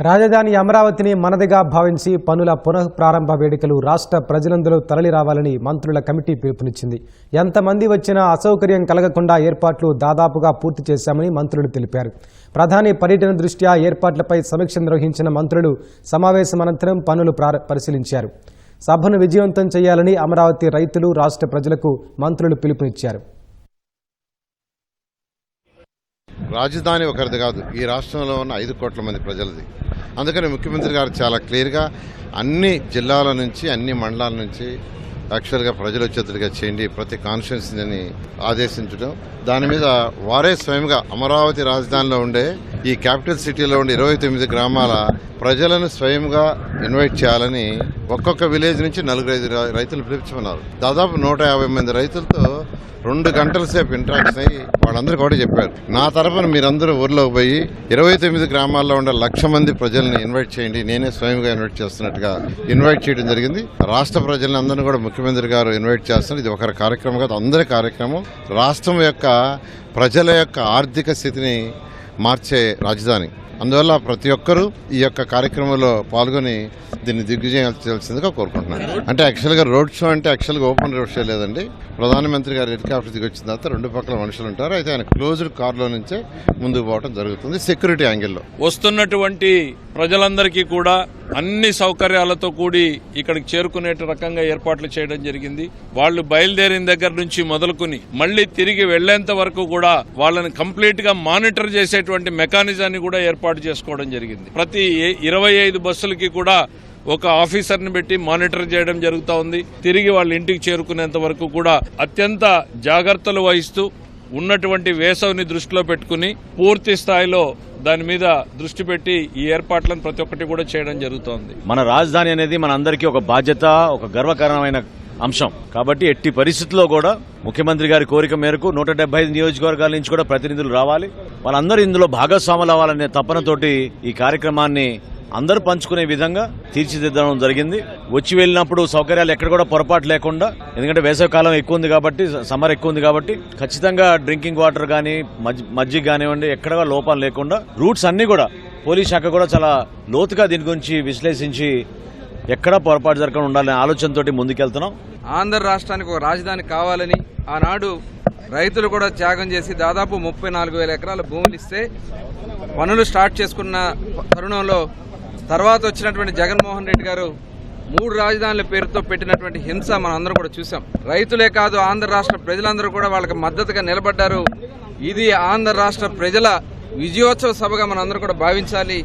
రాజధాని అమరావతిని మనదిగా భావించి పనుల పునఃప్రారంభ వేడుకలు రాష్ట్ర ప్రజలందరూ తరలిరావాలని మంత్రుల కమిటీ పిలుపునిచ్చింది. ఎంతమంది వచ్చినా అసౌకర్యం కలగకుండా ఏర్పాట్లు దాదాపుగా పూర్తి చేశామని మంత్రులు తెలిపారు. ప్రధాని పర్యటన దృష్ట్యా ఏర్పాట్లపై సమీక్ష నిర్వహించిన మంత్రులు సమావేశం అనంతరం పనులు పరిశీలించారు. సభను విజయవంతం చేయాలని అమరావతి రైతులు, రాష్ట్ర ప్రజలకు మంత్రులు పిలుపునిచ్చారు. రాజధాని ఒకరిది కాదు, ఈ రాష్ట్రంలో ఉన్న 5 కోట్ల మంది ప్రజలది. అందుకని ముఖ్యమంత్రి గారు చాలా క్లియర్గా అన్ని జిల్లాల నుంచి, అన్ని మండలాల నుంచి యాక్చువల్గా ప్రజలు వచ్చేట్టుగా చేయండి ప్రతి కాన్స్టిట్యున్సీని ఆదేశించడం. దాని మీద వారే స్వయంగా అమరావతి రాజధానిలో ఉండే ఈ క్యాపిటల్ సిటీలో ఉండే 29 గ్రామాల ప్రజలను స్వయంగా ఇన్వైట్ చేయాలని ఒక్కొక్క విలేజ్ నుంచి 4-5 రైతులు పిలుపుతున్నారు. దాదాపు 150 మంది రైతులతో 2 గంటల సేపు ఇంటరాక్షన్ అయ్యి వాళ్ళందరూ కూడా చెప్పారు, నా తరఫున మీరందరూ ఊర్లోకి పోయి 29 గ్రామాల్లో ఉండే 1,00,000 మంది ప్రజల్ని ఇన్వైట్ చేయండి, నేనే స్వయంగా ఇన్వైట్ చేస్తున్నట్టుగా ఇన్వైట్ చేయడం జరిగింది. రాష్ట్ర ప్రజలను అందరినీ కూడా ముఖ్యమంత్రి గారు ఇన్వైట్ చేస్తున్నారు. ఇది ఒకరి కార్యక్రమం కాదు, అందరి కార్యక్రమం. రాష్ట్రం యొక్క ప్రజల యొక్క ఆర్థిక స్థితిని మార్చే రాజధాని. అందువల్ల ప్రతి ఒక్కరూ ఈ యొక్క కార్యక్రమంలో పాల్గొని దీన్ని దిగ్విజయం చేయాల్సిందిగా కోరుకుంటున్నాను. అంటే యాక్చువల్గా రోడ్ షో అంటే యాక్చువల్గా ఓపెన్ రోడ్ షో లేదండి. ప్రధానమంత్రి గారు హెలికాప్టర్ దిగి వచ్చిన తర్వాత 2 పక్కల మనుషులు ఉంటారు. అయితే ఆయన క్లోజ్డ్ కార్లో నుంచే ముందుకు పోవడం జరుగుతుంది సెక్యూరిటీ యాంగిల్లో. వస్తున్నటువంటి ప్రజలందరికీ కూడా అన్ని సౌకర్యాలతో కూడి ఇక్కడికి చేరుకునే రకంగా ఏర్పాట్లు చేయడం జరిగింది. వాళ్ళు బయలుదేరిన దగ్గర నుంచి మొదలుకుని మళ్లీ తిరిగి వెళ్లేంత వరకు కూడా వాళ్ళని కంప్లీట్ గా మానిటర్ చేసేటువంటి మెకానిజాన్ని కూడా ఏర్పాటు చేసుకోవడం జరిగింది. ప్రతి 25 బస్సులకి కూడా ఒక ఆఫీసర్ని పెట్టి మానిటర్ చేయడం జరుగుతూ ఉంది. తిరిగి వాళ్ళ ఇంటికి చేరుకునేంత వరకు కూడా అత్యంత జాగ్రత్తలు వహిస్తూ ఉన్నటువంటి వేసవిని దృష్టిలో పెట్టుకుని పూర్తి స్థాయిలో దాని మీద దృష్టి పెట్టి ఈ ఏర్పాట్లను ప్రతి ఒక్కటి కూడా చేయడం జరుగుతోంది. మన రాజధాని అనేది మన అందరికీ ఒక బాధ్యత, ఒక గర్వకారణమైన అంశం. కాబట్టి ఎట్టి పరిస్థితుల్లో కూడా ముఖ్యమంత్రి గారి కోరిక మేరకు 175 నియోజకవర్గాల నుంచి కూడా ప్రతినిధులు రావాలి. వాళ్ళందరూ ఇందులో భాగస్వాములు అవ్వాలనే తపనతోటి ఈ కార్యక్రమాన్ని అందరూ పంచుకునే విధంగా తీర్చిదిద్దడం జరిగింది. వచ్చి వెళ్ళినప్పుడు సౌకర్యాలు ఎక్కడ కూడా పొరపాటు లేకుండా, ఎందుకంటే వేసవికాలం ఎక్కువ ఉంది కాబట్టి, సమ్మర్ ఎక్కువ ఉంది కాబట్టి ఖచ్చితంగా డ్రింకింగ్ వాటర్ కానీ మజ్జిగ కానివ్వండి ఎక్కడ లోపాలు లేకుండా రూట్స్ అన్ని కూడా పోలీస్ శాఖ కూడా చాలా లోతుగా దీని గురించి విశ్లేషించి ఎక్కడా పొరపాటు జరగకుండా ఉండాలనే ఆలోచనతోటి ముందుకెళ్తున్నాం. ఆంధ్ర రాష్ట్రానికి ఒక రాజధాని కావాలని ఆనాడు రైతులు కూడా త్యాగం చేసి దాదాపు 34,000 ఎకరాల భూములు ఇస్తే పనులు స్టార్ట్ చేసుకున్న తరుణంలో తర్వాత వచ్చినటువంటి జగన్మోహన్ రెడ్డి గారు 3 రాజధానుల పేరుతో పెట్టినటువంటి హింస మనం అందరం కూడా చూసాం. రైతులే కాదు, ఆంధ్ర రాష్ట్ర ప్రజలందరూ కూడా వాళ్ళకి మద్దతుగా నిలబడ్డారు. ఇది ఆంధ్ర రాష్ట్ర ప్రజల విజయోత్సవ సభగా మనం అందరూ కూడా భావించాలి.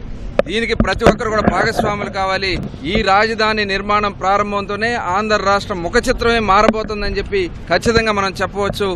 దీనికి ప్రతి ఒక్కరు కూడా భాగస్వాములు కావాలి. ఈ రాజధాని నిర్మాణం ప్రారంభంతోనే ఆంధ్ర రాష్ట్ర ముఖ చిత్రమే మారబోతుందని చెప్పి ఖచ్చితంగా మనం చెప్పవచ్చు.